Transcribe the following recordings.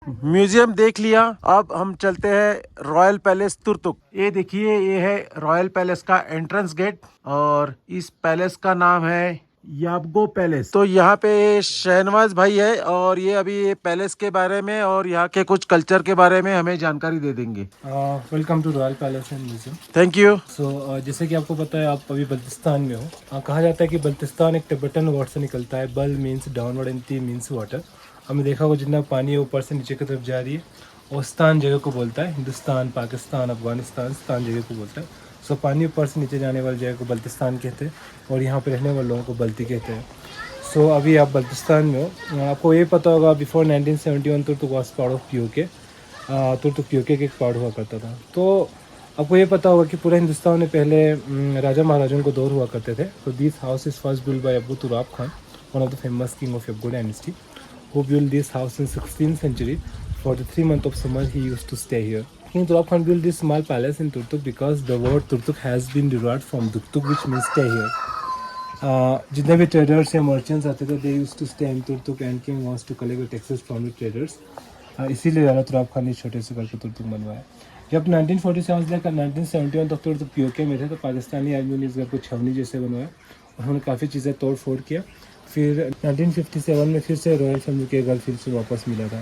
Museum देख लिया। अब हम चलते हैं रॉयल पैलेस तुर्तुक। ये देखिए, ये है रॉयल पैलेस का एंट्रेंस गेट और इस पैलेस का नाम है याबगो पैलेस। तो यहाँ पे शहनवाज भाई है और ये अभी ये पैलेस के बारे में और यहाँ के कुछ कल्चर के बारे में हमें जानकारी दे देंगे। Welcome to royal palace and museum. Thank you. So जैसे कि आपको पता है, आप अभी बल्तिस्तान में हो। कहा जाता है कि बल्तिस्तान एक टिबेटन वर्ड से निकलता है। बल मीन्स डाउनवर्ड एंड ती मीन्स वाटर। हमने देखा होगा जितना पानी है ऊपर से नीचे की तरफ जा रही है, और स्थान जगह को बोलता है। हिंदुस्तान, पाकिस्तान, अफगानिस्तान स्थान जगह को बोलता है। सो पानी ऊपर से नीचे जाने वाली जगह को बल्तिस्तान कहते हैं, और यहाँ पे रहने वाले लोगों को बल्ती कहते हैं। सो अभी आप बल्तिस्तान में हो। आपको ये पता होगा before 1971 Turtuk was part of PoK. Turtuk PoK का एक पार्ट हुआ करता था। तो आपको ये पता होगा कि पूरा हिंदुस्तान में पहले राजा महाराजाओं को दौर हुआ करते थे। तो this house is first build by Abu Turab Khan, one of the famous king of Yabgo dynasty, who built this house in 16th century. For the 3 months of summer, he used to stay here. King Turab Khan built this small palace in Turtuk because the word Turtuk has been derived from Duktuk, which means stay here. जितने भी traders या merchants आते थे, they used to stay in Turtuk, and king wants to collect the taxes from the traders. इसीलिए राणा तुराब खान ने छोटे से करके तुर्तुक बनवाया। जब 1947 से लेकर 1971 तक तुर्तुक पीओके में थे, तो पाकिस्तानी आर्मी ने इस घर को छावनी जैसे बनवाया। उन्होंने काफ़ी चीज़ें तोड़ फोड़ किया। फिर 1957 में फिर से रॉयल फैमिली के घर फिर से वापस मिला था।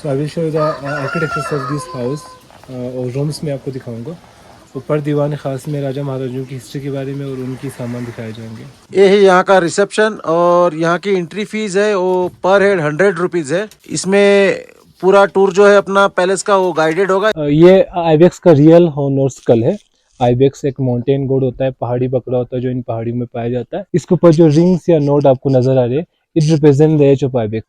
So I will show the architectures of this house, और रूम्स में आपको दिखाऊंगा। ऊपर दीवान खास में राजा महाराजाओं की हिस्ट्री के बारे में और उनकी सामान दिखाए जाएंगे। ये है यहाँ का रिसेप्शन और यहाँ की एंट्री फीस है वो पर हेड 100 रुपीज है। इसमें पूरा टूर जो है अपना पैलेस का वो गाइडेड होगा। ये आइबेक्स का रियल हॉर्न और स्कल है। आइबेक्स एक माउंटेन गोड होता है, पहाड़ी बकरा होता है जो इन पहाड़ियों में पाया जाता है। इसके ऊपर जो रिंग्स या नोट आपको नजर आ रहे हैं, it represent the age of ibex.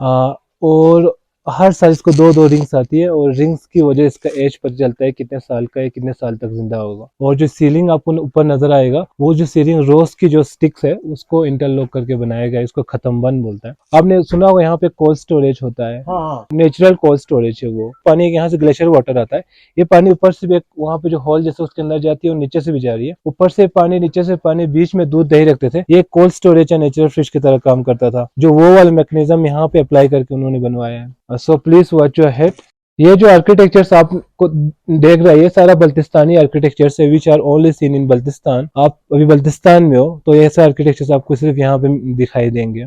और हर साल इसको दो दो रिंग्स आती है, और रिंग्स की वजह इसका एज पता चलता है कितने साल का है, कितने साल तक जिंदा होगा। और जो सीलिंग आपको ऊपर नजर आएगा, वो जो सीलिंग रोज की जो स्टिक्स है उसको इंटरलॉक करके बनाया गया है। इसको खत्म बंद बोलता है। आपने सुना होगा यहाँ पे कोल्ड स्टोरेज होता है। हाँ। नेचुरल कोल्ड स्टोरेज है वो। पानी यहाँ से ग्लेशियर वाटर आता है। ये पानी ऊपर से भी वहाँ पे जो हॉल जैसे उसके अंदर जाती है और नीचे से भी जा रही है। ऊपर से पानी, नीचे से पानी, बीच में दूध दही रखते थे। ये कोल्ड स्टोरेज या नेचुरल फ्रिज की तरह काम करता था, जो वो वाला मैकेनिज्म यहाँ पे अप्लाई करके उन्होंने बनवाया है। So please watch your head. ये जो आर्किटेक्चर्स आपको देख रहे हैं, ये सारा बल्तिस्तानी आर्किटेक्चर्स है, which are only seen in Baltistan. आप अभी बल्तिस्तान में हो तो ये सारे आर्किटेक्चर्स आपको सिर्फ यहाँ पे दिखाई देंगे।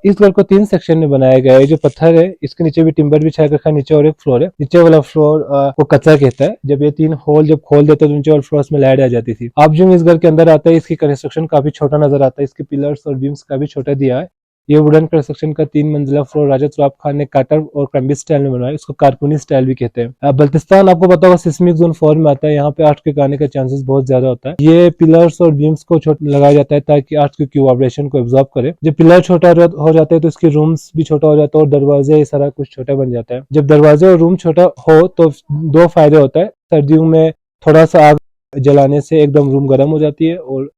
इस घर को 3 सेक्शन में बनाया गया है। जो पत्थर है, इसके नीचे भी टिम्बर बिछा रखा है, नीचे और एक फ्लोर है। नीचे वाला फ्लोर को कच्चा कहता है। जब ये 3 होल जब खोल देते तो नीचे वाले फ्लोर में लाइट आ जाती थी। आप जो इस घर के अंदर आता है, इसकी कंस्ट्रक्शन काफी छोटा नजर आता है। इसके पिलर्स और बीम्स काफी छोटा दिया है। ये वुडन कंस्ट्रक्शन का 3 मंजिला फ्लोर राजा तुराब खान ने काटर और क्रम्बी स्टाइल में बनवाया। इसको कारकुनी स्टाइल भी कहते हैं। बल्तिस्तान आपको पता होगा सिस्मिक जोन 4 में आता है। यहाँ पे अर्थक्वेक आने का चांसेस बहुत ज्यादा होता है। ये पिलर्स और बीम्स को लगाया जाता है ताकि अर्थक्वेक की वाइब्रेशन को एब्जॉर्ब करे। जब पिलर छोटा हो जाते हैं तो इसके रूम्स भी छोटा हो जाता है और दरवाजे ये सारा कुछ छोटा बन जाता है। जब दरवाजे और रूम छोटा हो तो 2 फायदे होता है। सर्दियों में थोड़ा सा आग जलाने से एकदम रूम गर्म हो जाती है, और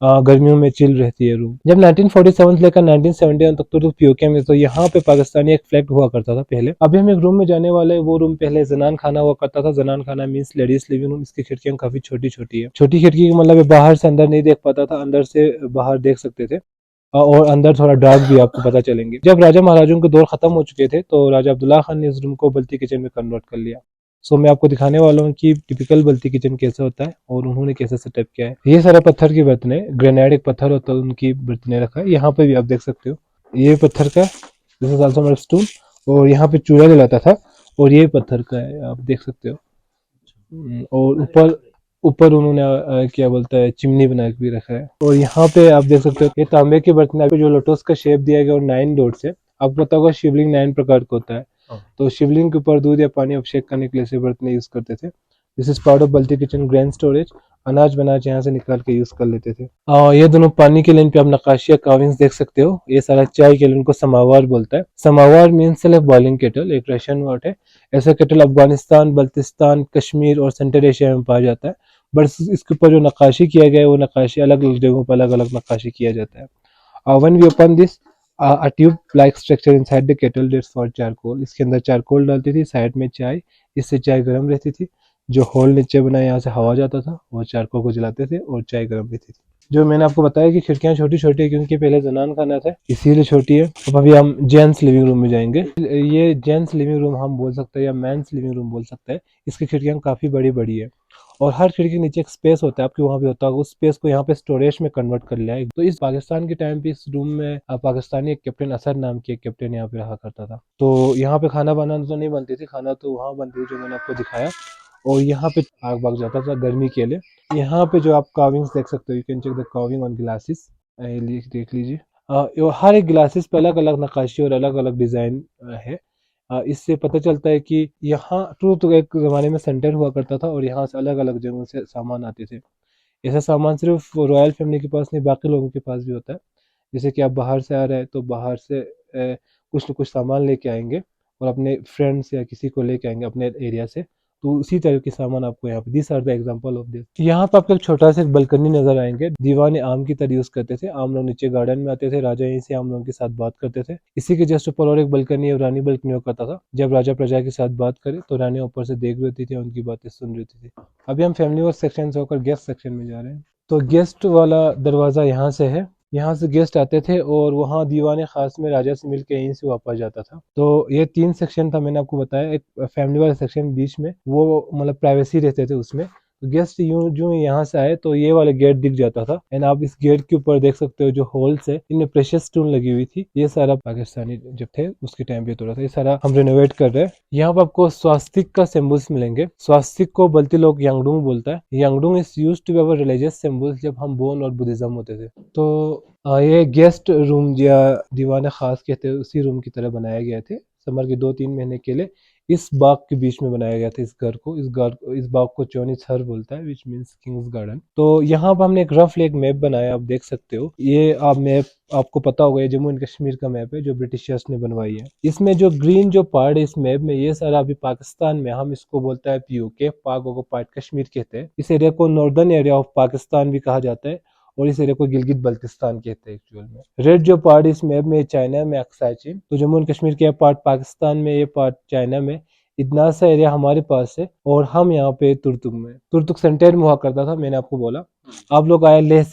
गर्मियों में चिल रहती है रूम। जब 1947 से लेकर 1971 तक तो पीओके में, तो यहाँ पे पाकिस्तानी एक फ्लैग हुआ करता था पहले। अभी हम एक रूम में जाने वाले हैं। वो रूम पहले जनान खाना हुआ करता था। जनान खाना मींस लेडीज लिविंग रूम। इसकी खिड़कियां काफी छोटी छोटी है। छोटी खिड़की का मतलब बाहर से अंदर नहीं देख पाता था, अंदर से बाहर देख सकते थे। और अंदर थोड़ा डार्क भी आपको पता चलेंगे। जब राजा महाराजों के दौर खत्म हो चुके थे तो राजा अब्दुल्ला खान ने इस रूम को बल्ती किचन में कन्वर्ट कर लिया। सो मैं आपको दिखाने वाला हूँ कि टिपिकल बल्ती किचन कैसे होता है और उन्होंने कैसे सेटअप किया है। ये सारा पत्थर की बर्तने, ग्रेनाइट एक पत्थर होता है, उनकी बर्तने रखा है। यहाँ पे भी आप देख सकते हो, ये पत्थर का, this is also my stool. और यहाँ पे चूल्हा जलाता था, और ये पत्थर का है, आप देख सकते हो। और ऊपर ऊपर उन्होंने क्या बोलता है, चिमनी बना के भी रखा है। और यहाँ पे आप देख सकते हो, ये तांबे के बर्तन पे जो लोटस का शेप दिया गया और 9 डॉट्स है। आपको पता होगा शिवलिंग 9 प्रकार का होता है। तो शिवलिंग के ऊपर दूध या पानी अभिषेक करने के लिए ऐसे बर्तन यूज करते थे। This is part of Balti kitchen grand storage. अनाज बनाज यहाँ से निकाल के यूज कर लेते थे। ये दोनों पानी के लाइन पे आप नक्काशी कार्विंग्स देख सकते हो। ये सारा चाय के लिए उनको समावार बोलता है। समावार मीन्स सेल्फ बॉइलिंग केटल, एक रशियन वर्ड है। ऐसा केटल अफगानिस्तान, बल्तिस्तान, कश्मीर और सेंट्रल एशिया में पाया जाता है। बट इसके ऊपर जो नक्काशी किया गया है, वो नक्काशी अलग अलग जगहों पर अलग अलग नक्काशी किया जाता है। When we open this, a tube like structure inside the kettle that's for charcoal। इसके अंदर चारकोल डालती थी, साइड में चाय, इससे चाय गर्म रहती थी। जो होल नीचे बना यहाँ से हवा जाता था, वो चारकोल को जलाते थे और चाय गर्म रहती थी। जो मैंने आपको बताया कि खिड़कियां छोटी छोटी है क्योंकि पहले जनान खाना था इसीलिए छोटी है। अब अभी हम जेंट्स लिविंग रूम में जाएंगे। ये जेंट्स लिविंग रूम हम बोल सकते हैं या मेंस लिविंग रूम बोल सकते हैं। इसकी खिड़कियां काफी बड़ी बड़ी है और हर खिड़की के नीचे एक स्पेस होता है, आपके वहाँ भी होता होगा, उस स्पेस को यहाँ पे स्टोरेज में कन्वर्ट कर लिया है। तो इस पाकिस्तान के टाइम पे इस रूम में पाकिस्तानी एक कैप्टन असद नाम के एक कैप्टन यहाँ पे रहा करता था। तो यहाँ पे खाना बनाना तो नहीं बनती थी, खाना तो वहाँ बनती थी जो मैंने आपको दिखाया। और यहाँ पे आग भाग जाता था गर्मी के लिए। यहाँ पे जो आप कार्विंग्स देख सकते हो, you can check the carving on glasses, देख लीजिए। हर एक ग्लासेस पे अलग अलग नक्काशी और अलग अलग डिजाइन है। इससे पता चलता है कि यहाँ ट्रू तो एक ज़माने में सेंटर हुआ करता था और यहाँ से अलग अलग जगहों से सामान आते थे। ऐसा सामान सिर्फ रॉयल फैमिली के पास नहीं, बाकी लोगों के पास भी होता है। जैसे कि आप बाहर से आ रहे हैं तो बाहर से कुछ न कुछ सामान लेके आएंगे और अपने फ्रेंड्स या किसी को लेके आएंगे अपने एरिया से, तो उसी तरह के सामान आपको यहाँ पे, this are the example of this. यहाँ पे आपको एक छोटा सा एक बल्कनी नजर आएंगे, दीवाने आम की तरह यूज करते थे। आम लोग नीचे गार्डन में आते थे, राजा यहीं से आम लोगों के साथ बात करते थे। इसी के जस्ट ऊपर और एक बल्कनी है, रानी बल्कनी हुआ करता था। जब राजा प्रजा के साथ बात करे तो रानी ऊपर से देख रही थी, उनकी बातें सुन रही थी। अभी हम फैमिली और सेक्शन से होकर गेस्ट सेक्शन में जा रहे हैं। तो गेस्ट वाला दरवाजा यहाँ से है, यहाँ से गेस्ट आते थे और वहाँ दीवाने खास में राजा से मिलके यहीं से वापस जाता था। तो ये 3 सेक्शन था मैंने आपको बताया। एक फैमिली वाला सेक्शन बीच में, वो मतलब प्राइवेसी रहते थे उसमें। तो गेस्ट यूं जो यहाँ से आए तो ये वाला गेट दिख जाता था एंड आप इस गेट के ऊपर देख सकते हो जो होल्स है, इनमें प्रेशियस स्टोन लगी हुई थी। ये सारा पाकिस्तानी जब थे उसके टाइम पे तोड़ा था, ये सारा हम रेनोवेट कर रहे हैं। यहाँ पर आपको स्वास्तिक का सिंबल्स मिलेंगे। स्वास्तिक को बल्कि लोग यांगडुंग बोलता है। Yungdrung is used to be our religious symbols जब हम बोन और बुद्धिज्म होते थे। तो ये गेस्ट रूम या दीवाने खास कहते हैं, उसी रूम की तरह बनाए गए थे समर के 2-3 महीने के लिए। इस बाग के बीच में बनाया गया था इस घर को। इस बाग को चौनीसर बोलता है, विच मीन्स किंग्स गार्डन। तो यहाँ पर हमने एक रफ एक मैप बनाया, आप देख सकते हो। ये आप मैप आपको पता होगा, ये जम्मू एंड कश्मीर का मैप है जो ब्रिटिशर्स ने बनवाई है। इसमें जो ग्रीन जो पार्ट है इस मैप में, ये सारा अभी पाकिस्तान में, हम इसको बोलता है पीओके, पाक ऑक्युपाइड कश्मीर कहते हैं। इस एरिया को नॉर्दर्न एरिया ऑफ पाकिस्तान भी कहा जाता है और इस एरिया को गिलगित बल्तिस्तान कहते हैं एक्चुअल में। रेड जो पार्ट इस मैप में चाइना में अक्साई चीन, तो जम्मू एंड कश्मीर के पार्ट पाकिस्तान में, ये पार्ट चाइना में। इतना सा एरिया हमारे पास है और हम यहाँ पे तुर्तुक में, तुर्तुक सेंटर में हुआ करता था। मैंने आपको बोला आप लोग आए लेह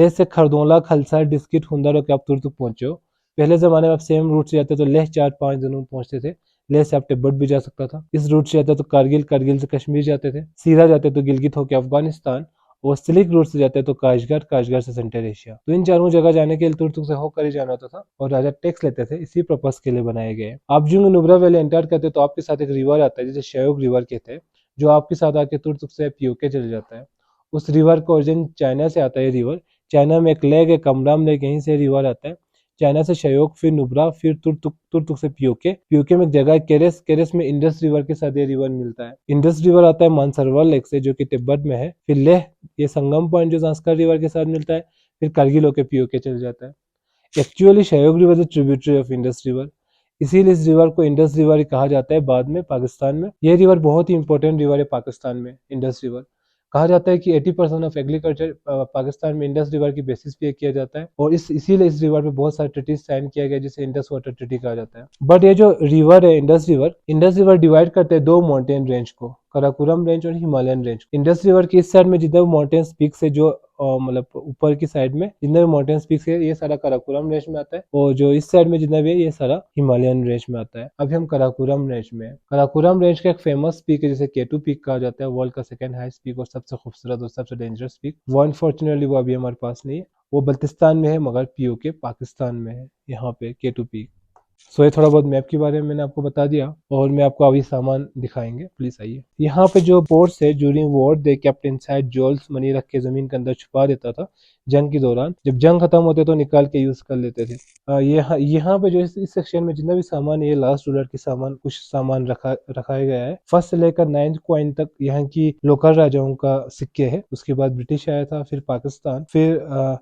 से खरदोला, खलसा, डिस्किट, हुंदर होकर आप तुर्तुक पहुंचे हो। पहले जमाने में आप सेम रूट से जाते तो लेह 4-5 दिनों में पहुंचते थे। लेह से आप तिब्बत भी जा सकता था। इस रूट से जाते तो कारगिल, कारगिल से कश्मीर जाते थे। सीधा जाते तो गिलगित होकर अफगानिस्तान, और सिलिक रूट से जाते तो काशगर, काशगर से सेंट्रल एशिया। तो इन चारों जगह जाने के लिए तुर्तुक से होकर ही जाना होता था और राजा टैक्स लेते थे, इसी पर्पस के लिए बनाए गए। आप जो नुब्रा वैली एंटर करते तो आपके साथ एक रिवर आता है जिसे शयोग रिवर कहते हैं, जो आपके साथ आके तुर्तुक से पीओके चले जाता है। उस रिवर का ओरिजिन चाइना से आता है। रिवर चाइना में एक लेक है, कमराम लेक, यहीं से रिवर आता है। चाइना से शयोग, फिर नुब्रा, फिर तुर्तुक, तुर्तुक से पीओके, पीओके में एक जगह है केरेस, केरेस में इंडस रिवर के साथ ये रिवर मिलता है। इंडस रिवर आता है मानसरोवर लेक से जो कि तिब्बत में है। फिर लेह, ये संगम पॉइंट जो जांस्कर रिवर के साथ मिलता है। फिर कारगिल होके पीओके चल जाता है। Actually Shyok river is tributary of Indus river, इसीलिए इस रिवर को इंडस रिवर ही कहा जाता है बाद में पाकिस्तान में। यह रिवर बहुत ही इंपॉर्टेंट रिवर है पाकिस्तान में, इंडस रिवर। कहा जाता है कि 80% ऑफ एग्रीकल्चर पाकिस्तान में इंडस रिवर की बेसिस पे किया जाता है और इसीलिए इस रिवर पे बहुत सारे ट्रीटी साइन किया गया जिसे इंडस वाटर ट्रीटी कहा जाता है। बट ये जो रिवर है इंडस रिवर डिवाइड करते हैं 2 माउंटेन रेंज को, कराकोरम रेंज और हिमालयन रेंज। इंडस रिवर की इस साइड में जितने माउंटेन पीक्स है, जो मतलब ऊपर की साइड में जितने भी माउंटेन पीक्स है, ये सारा कराकोरम रेंज में आता है और जो इस साइड में जितना भी है ये सारा हिमालयन रेंज में आता है। अभी हम कराकोरम रेंज में, कराकोरम रेंज का एक फेमस पीक है जिसे केटू पीक कहा जाता है, वर्ल्ड का सेकंड हाईएस्ट पीक और सबसे खूबसूरत और सबसे डेंजरस पीक। वो अनफॉर्चुनेटली वो अभी हमारे पास नहीं है, वो बल्तिस्तान में है मगर पीओके पाकिस्तान में है, यहाँ पे केटू पीक। सो ये थोड़ा बहुत मैप के बारे में मैंने आपको बता दिया और मैं आपको अभी सामान दिखाएंगे, प्लीज आइए। यहाँ पे जो पोर्ट्स है, during war they kept inside jewels, money रख के जमीन के अंदर छुपा देता था जंग के दौरान। जब जंग खत्म होते तो निकाल के यूज कर लेते थे। यहाँ पे जो इस सेक्शन में जितना भी सामान है, ये लास्ट रूलर के सामान, कुछ सामान रखाया गया है। फर्स्ट से लेकर 9th कॉइन तक यहाँ की लोकल राजाओं का सिक्के है। उसके बाद ब्रिटिश आया था, फिर पाकिस्तान, फिर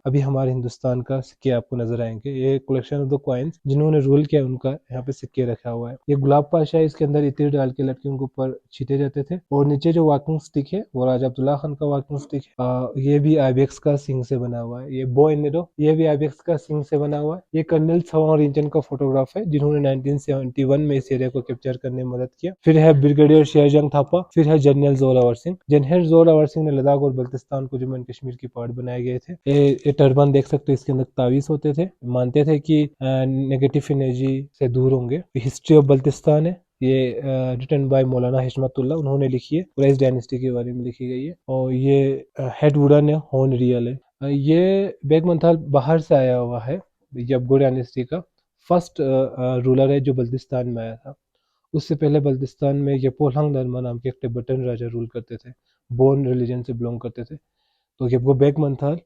अभी हमारे हिंदुस्तान का सिक्के आपको नजर आएंगे। ये कलेक्शन ऑफ द कॉइन्स जिन्होंने रूल किया उनका यहाँ पे सिक्के रखा हुआ है। ये गुलाब पाशा है, इसके अंदर इत्र डाल के लड़कियों के ऊपर छीटे जाते थे। और नीचे जो वॉकिंग स्टिक है वो राजा अब्दुल्ला खान का वॉकिंग स्टिक है। ये भी आइबेक्स का सिंग से बना हुआ है। ये बो एंड एरो, ये भी आइबेक्स का सिंग से बना हुआ है। ये कर्नल सवांग रिंचन का फोटोग्राफ है जिन्होंने 1971 में इस एरिया को कैप्चर करने में मदद किया। फिर है ब्रिगेडियर शेरजंग थापा, फिर है जनरल जोरावर सिंह। जनरल जोरावर सिंह ने लद्दाख और बल्तिस्तान को जम्मू एंड कश्मीर की पार्ट बनाए गए थे। ये टर्बन देख सकते हो, इसके अंदर तावीज होते थे। मानते थे कि नेगेटिव एनर्जी से दूर होंगे। हिस्ट्री ऑफ बल्तिस्तान है, ये रिटन बाय मौलाना हिशमतुल्ला, उन्होंने लिखी है। कुरैश डायनेस्टी के बारे में लिखी गई है। और ये हेड वुडन है, हॉर्न रियल है। ये बेग मंथाल बाहर से आया हुआ है। यबगो डायनेस्टी का फर्स्ट रूलर है जो बल्तिस्तान में आया था। उससे पहले बल्तिस्तान में यपोलहंग नरमा नाम के एक तिब्बतन राजा रूल करते थे, बोन रिलीजन से बिलोंग करते थे। तो यबगो बेग मंथाल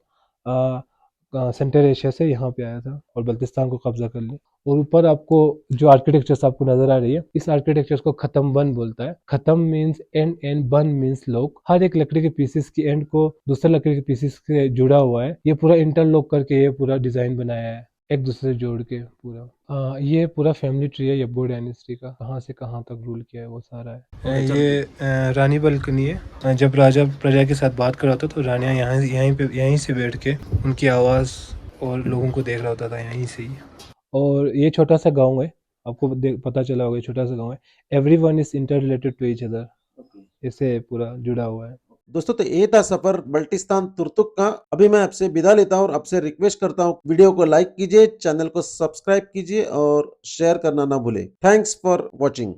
सेंट्रल एशिया से यहाँ पे आया था और बल्तिस्तान को कब्जा कर लिया। और ऊपर आपको जो आर्किटेक्चर्स आपको नजर आ रही है, इस आर्किटेक्चर को खत्म बन बोलता है। खत्म मीन्स एंड एंड बन मीन्स लॉक। हर एक लकड़ी के पीसेस की एंड को दूसरे लकड़ी के पीसेस से जुड़ा हुआ है। ये पूरा इंटरलॉक करके ये पूरा डिजाइन बनाया है, एक दूसरे से जोड़ के पूरा। ये पूरा फैमिली ट्री है यबगो डायनेस्टी का, कहाँ से कहाँ तक रूल किया है वो सारा है। ये रानी बालकनी है। जब राजा प्रजा के साथ बात कर रहा था तो रानियाँ यहीं से बैठ के उनकी आवाज़ और लोगों को देख रहा होता था यहीं से ही। और ये छोटा सा गांव है, आपको पता चला होगा, छोटा सा गांव है। Everyone is interrelated to each other, इससे पूरा जुड़ा हुआ है। दोस्तों, तो ये था सफर बल्टिस्तान तुर्तुक का। अभी मैं आपसे विदा लेता हूँ और आपसे रिक्वेस्ट करता हूँ, वीडियो को लाइक कीजिए, चैनल को सब्सक्राइब कीजिए और शेयर करना ना भूले। Thanks for watching.